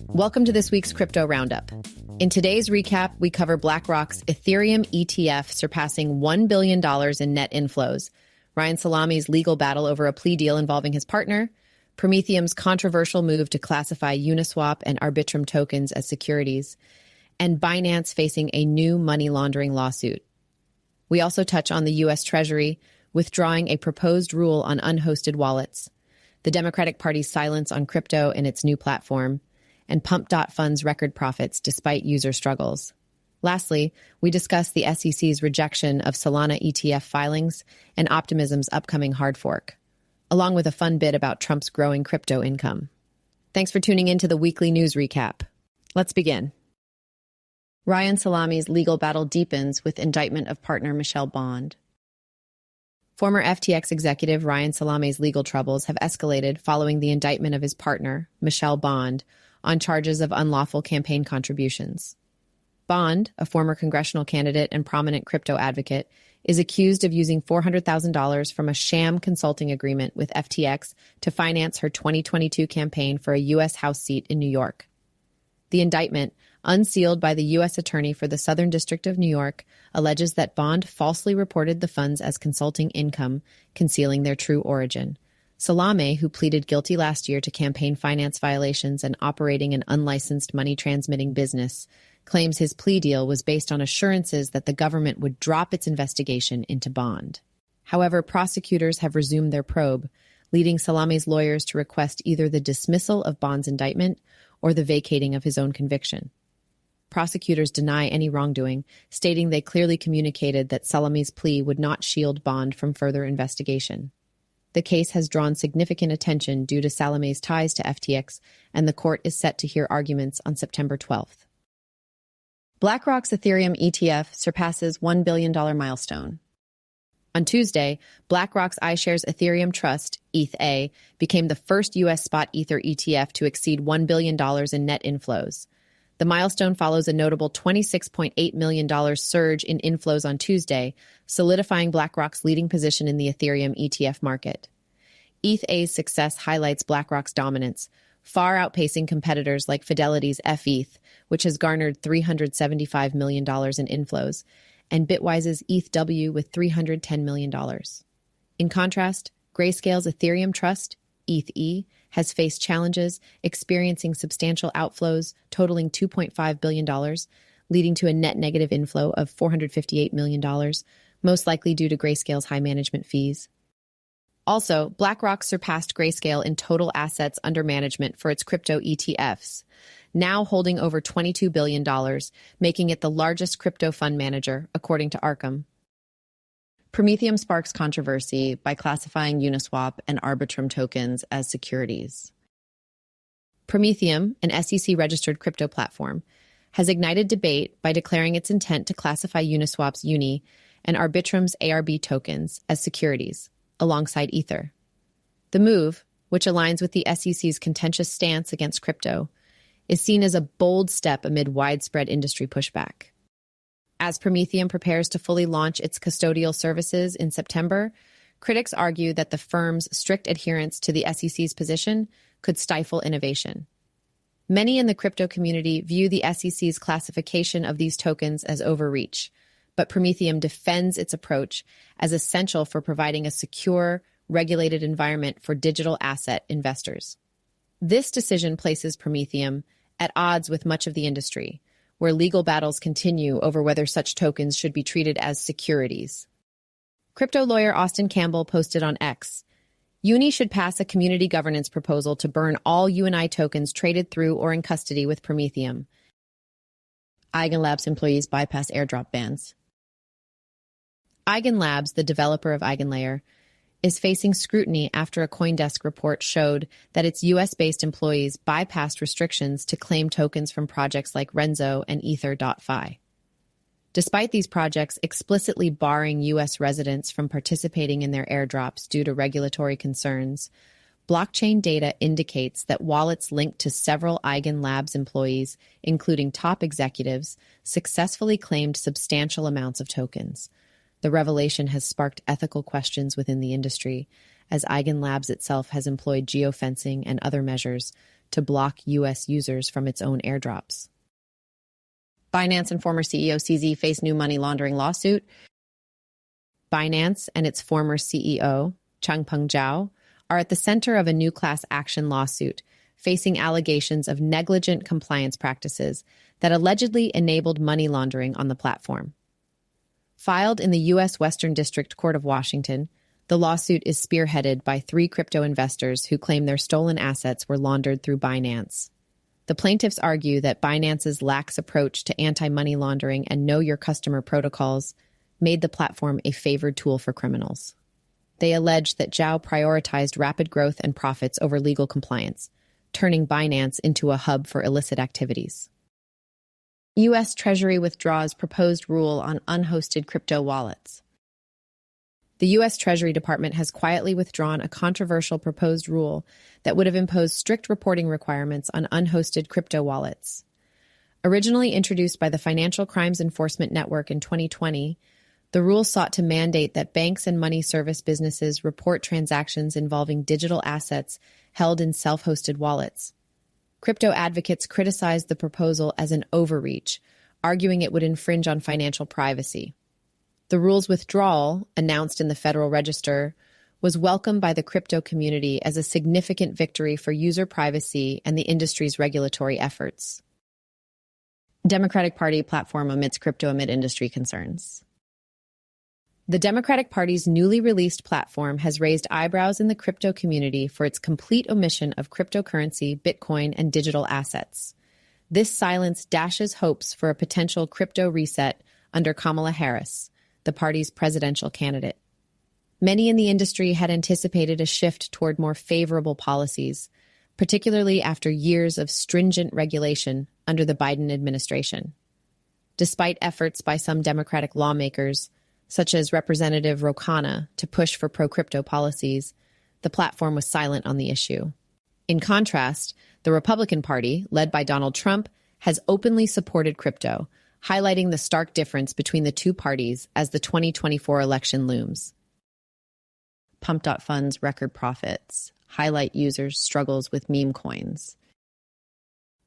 Welcome to this week's Crypto Roundup. In today's recap, we cover BlackRock's Ethereum ETF surpassing $1 billion in net inflows, Ryan Salame's legal battle over a plea deal involving his partner, Prometheum's controversial move to classify Uniswap and Arbitrum tokens as securities, and Binance facing a new money laundering lawsuit. We also touch on the U.S. Treasury withdrawing a proposed rule on unhosted wallets, the Democratic Party's silence on crypto and its new platform, and Pump.Fun's record profits despite user struggles. Lastly, we discuss the SEC's rejection of Solana ETF filings and Optimism's upcoming hard fork, along with a fun bit about Trump's growing crypto income. Thanks for tuning in to the weekly news recap. Let's begin. Ryan Salame's legal battle deepens with indictment of partner Michelle Bond. Former FTX executive Ryan Salame's legal troubles have escalated following the indictment of his partner, Michelle Bond, on charges of unlawful campaign contributions. Bond, a former congressional candidate and prominent crypto advocate, is accused of using $400,000 from a sham consulting agreement with FTX to finance her 2022 campaign for a U.S. House seat in New York. The indictment, unsealed by the U.S. Attorney for the Southern District of New York, alleges that Bond falsely reported the funds as consulting income, concealing their true origin. Salame, who pleaded guilty last year to campaign finance violations and operating an unlicensed money-transmitting business, claims his plea deal was based on assurances that the government would drop its investigation into Bond. However, prosecutors have resumed their probe, leading Salame's lawyers to request either the dismissal of Bond's indictment or the vacating of his own conviction. Prosecutors deny any wrongdoing, stating they clearly communicated that Salame's plea would not shield Bond from further investigation. The case has drawn significant attention due to Salame's ties to FTX, and the court is set to hear arguments on September 12th. BlackRock's Ethereum ETF surpasses $1 billion milestone. On Tuesday, BlackRock's iShares Ethereum Trust, ETHA, became the first U.S. spot Ether ETF to exceed $1 billion in net inflows. The milestone follows a notable $26.8 million surge in inflows on Tuesday, solidifying BlackRock's leading position in the Ethereum ETF market. ETHA's success highlights BlackRock's dominance, far outpacing competitors like Fidelity's FETH, which has garnered $375 million in inflows, and Bitwise's ETHW with $310 million. In contrast, Grayscale's Ethereum Trust, ETHE, has faced challenges, experiencing substantial outflows totaling $2.5 billion, leading to a net negative inflow of $458 million, most likely due to Grayscale's high management fees. Also, BlackRock surpassed Grayscale in total assets under management for its crypto ETFs, now holding over $22 billion, making it the largest crypto fund manager, according to Arkham. Prometheum Sparks Controversy by classifying Uniswap and Arbitrum tokens as securities. Prometheum, an SEC-registered crypto platform, has ignited debate by declaring its intent to classify Uniswap's Uni and Arbitrum's ARB tokens as securities, alongside Ether. The move, which aligns with the SEC's contentious stance against crypto, is seen as a bold step amid widespread industry pushback. As Prometheum prepares to fully launch its custodial services in September, critics argue that the firm's strict adherence to the SEC's position could stifle innovation. Many in the crypto community view the SEC's classification of these tokens as overreach, but Prometheum defends its approach as essential for providing a secure, regulated environment for digital asset investors. This decision places Prometheum at odds with much of the industry, where legal battles continue over whether such tokens should be treated as securities. Crypto lawyer Austin Campbell posted on X, Uni should pass a community governance proposal to burn all UNI tokens traded through or in custody with Prometheum. Eigen Labs employees bypass airdrop bans. Eigen Labs, the developer of EigenLayer, is facing scrutiny after a CoinDesk report showed that its US-based employees bypassed restrictions to claim tokens from projects like Renzo and Ether.fi. Despite these projects explicitly barring US residents from participating in their airdrops due to regulatory concerns, blockchain data indicates that wallets linked to several Eigen Labs employees, including top executives, successfully claimed substantial amounts of tokens. The revelation has sparked ethical questions within the industry, as Eigen Labs itself has employed geofencing and other measures to block U.S. users from its own airdrops. Binance and former CEO CZ face new money laundering lawsuit. Binance and its former CEO, Changpeng Zhao, are at the center of a new class action lawsuit facing allegations of negligent compliance practices that allegedly enabled money laundering on the platform. Filed in the U.S. Western District Court of Washington, the lawsuit is spearheaded by 3 crypto investors who claim their stolen assets were laundered through Binance. The plaintiffs argue that Binance's lax approach to anti-money laundering and know-your-customer protocols made the platform a favored tool for criminals. They allege that Zhao prioritized rapid growth and profits over legal compliance, turning Binance into a hub for illicit activities. U.S. Treasury withdraws proposed rule on unhosted crypto wallets. The U.S. Treasury Department has quietly withdrawn a controversial proposed rule that would have imposed strict reporting requirements on unhosted crypto wallets. Originally introduced by the Financial Crimes Enforcement Network in 2020, the rule sought to mandate that banks and money service businesses report transactions involving digital assets held in self-hosted wallets. Crypto advocates criticized the proposal as an overreach, arguing it would infringe on financial privacy. The rule's withdrawal, announced in the Federal Register, was welcomed by the crypto community as a significant victory for user privacy and the industry's regulatory efforts. Democratic Party platform omits crypto amid industry concerns. The Democratic Party's newly released platform has raised eyebrows in the crypto community for its complete omission of cryptocurrency, Bitcoin, and digital assets. This silence dashes hopes for a potential crypto reset under Kamala Harris, the party's presidential candidate. Many in the industry had anticipated a shift toward more favorable policies, particularly after years of stringent regulation under the Biden administration. Despite efforts by some Democratic lawmakers, such as Representative Ro Khanna, to push for pro-crypto policies, the platform was silent on the issue. In contrast, the Republican Party, led by Donald Trump, has openly supported crypto, highlighting the stark difference between the two parties as the 2024 election looms. Pump.Fun's record profits highlight users' struggles with meme coins.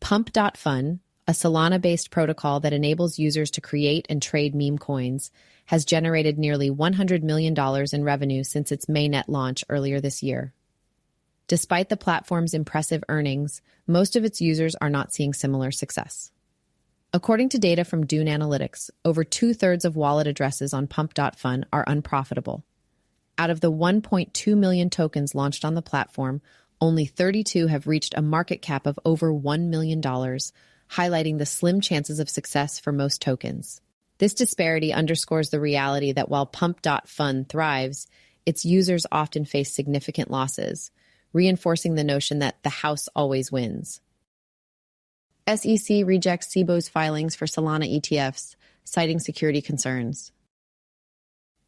Pump.Fun, a Solana-based protocol that enables users to create and trade meme coins, has generated nearly $100 million in revenue since its mainnet launch earlier this year. Despite the platform's impressive earnings, most of its users are not seeing similar success. According to data from Dune Analytics, over 2/3 of wallet addresses on Pump.Fun are unprofitable. Out of the 1.2 million tokens launched on the platform, only 32 have reached a market cap of over $1 million, highlighting the slim chances of success for most tokens. This disparity underscores the reality that while Pump.Fun thrives, its users often face significant losses, reinforcing the notion that the house always wins. SEC rejects Cboe's filings for Solana ETFs, citing security concerns.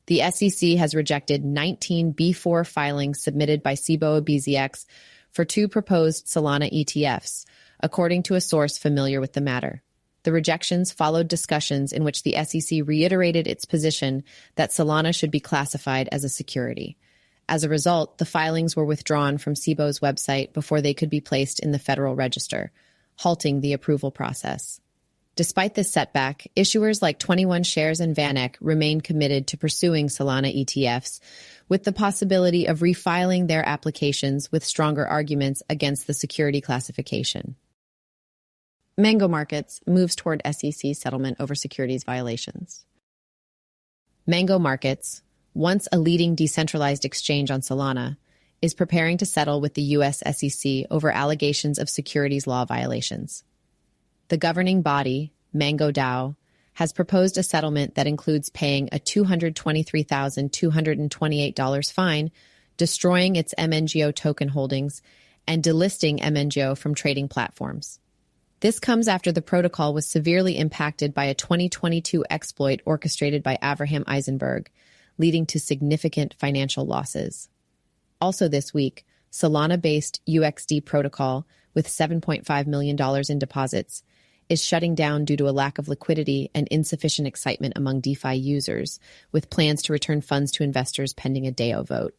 The SEC has rejected 19 B4 filings submitted by Cboe BZX for 2 proposed Solana ETFs, according to a source familiar with the matter. The rejections followed discussions in which the SEC reiterated its position that Solana should be classified as a security. As a result, the filings were withdrawn from Cboe's website before they could be placed in the Federal Register, halting the approval process. Despite this setback, issuers like 21 Shares and VanEck remain committed to pursuing Solana ETFs, with the possibility of refiling their applications with stronger arguments against the security classification. Mango Markets moves toward SEC settlement over securities violations. Mango Markets, once a leading decentralized exchange on Solana, is preparing to settle with the U.S. SEC over allegations of securities law violations. The governing body, Mango DAO, has proposed a settlement that includes paying a $223,228 fine, destroying its MNGO token holdings, and delisting MNGO from trading platforms. This comes after the protocol was severely impacted by a 2022 exploit orchestrated by Avraham Eisenberg, leading to significant financial losses. Also this week, Solana-based UXD protocol, with $7.5 million in deposits, is shutting down due to a lack of liquidity and insufficient excitement among DeFi users, with plans to return funds to investors pending a DAO vote.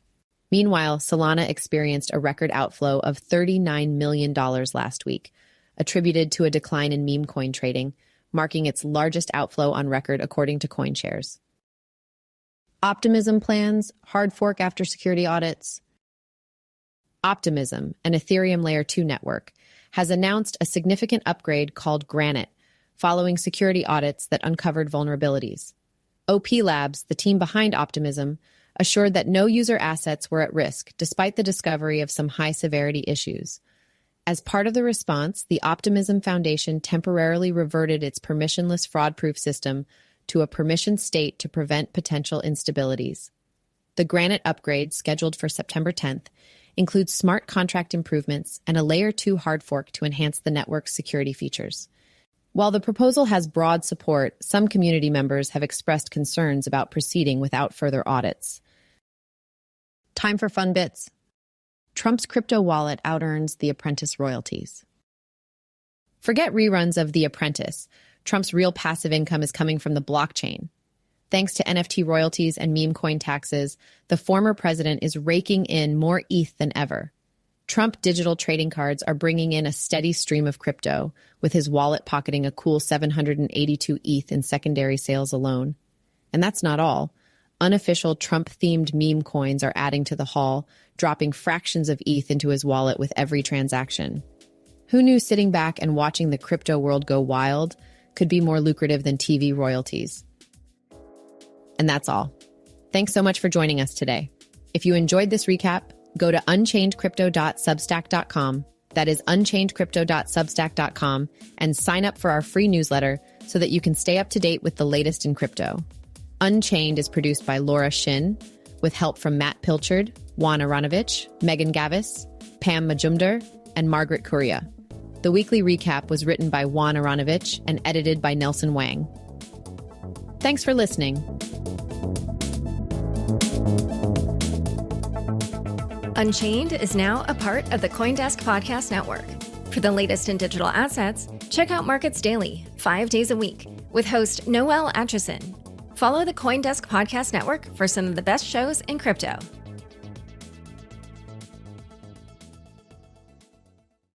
Meanwhile, Solana experienced a record outflow of $39 million last week, attributed to a decline in meme coin trading, marking its largest outflow on record according to CoinShares. Optimism plans hard fork after security audits. Optimism, an Ethereum Layer 2 network, has announced a significant upgrade called Granite, following security audits that uncovered vulnerabilities. OP Labs, the team behind Optimism, assured that no user assets were at risk despite the discovery of some high-severity issues. As part of the response, the Optimism Foundation temporarily reverted its permissionless fraud-proof system to a permissioned state to prevent potential instabilities. The Granite upgrade, scheduled for September 10th, includes smart contract improvements and a Layer 2 hard fork to enhance the network's security features. While the proposal has broad support, some community members have expressed concerns about proceeding without further audits. Time for fun bits. Trump's crypto wallet out-earns the Apprentice royalties. Forget reruns of The Apprentice. Trump's real passive income is coming from the blockchain. Thanks to NFT royalties and meme coin taxes, the former president is raking in more ETH than ever. Trump digital trading cards are bringing in a steady stream of crypto, with his wallet pocketing a cool 782 ETH in secondary sales alone. And that's not all. Unofficial Trump-themed meme coins are adding to the haul, dropping fractions of ETH into his wallet with every transaction. Who knew sitting back and watching the crypto world go wild could be more lucrative than TV royalties? And that's all. Thanks so much for joining us today. If you enjoyed this recap, go to unchainedcrypto.substack.com. That is unchainedcrypto.substack.com, and sign up for our free newsletter so that you can stay up to date with the latest in crypto. Unchained is produced by Laura Shin, with help from Matt Pilchard, Juan Aronovich, Megan Gavis, Pam Majumdar, and Margaret Correa. The weekly recap was written by Juan Aronovich and edited by Nelson Wang. Thanks for listening. Unchained is now a part of the CoinDesk Podcast Network. For the latest in digital assets, check out Markets Daily, 5 days a week, with host Noel Atchison. Follow the CoinDesk Podcast Network for some of the best shows in crypto.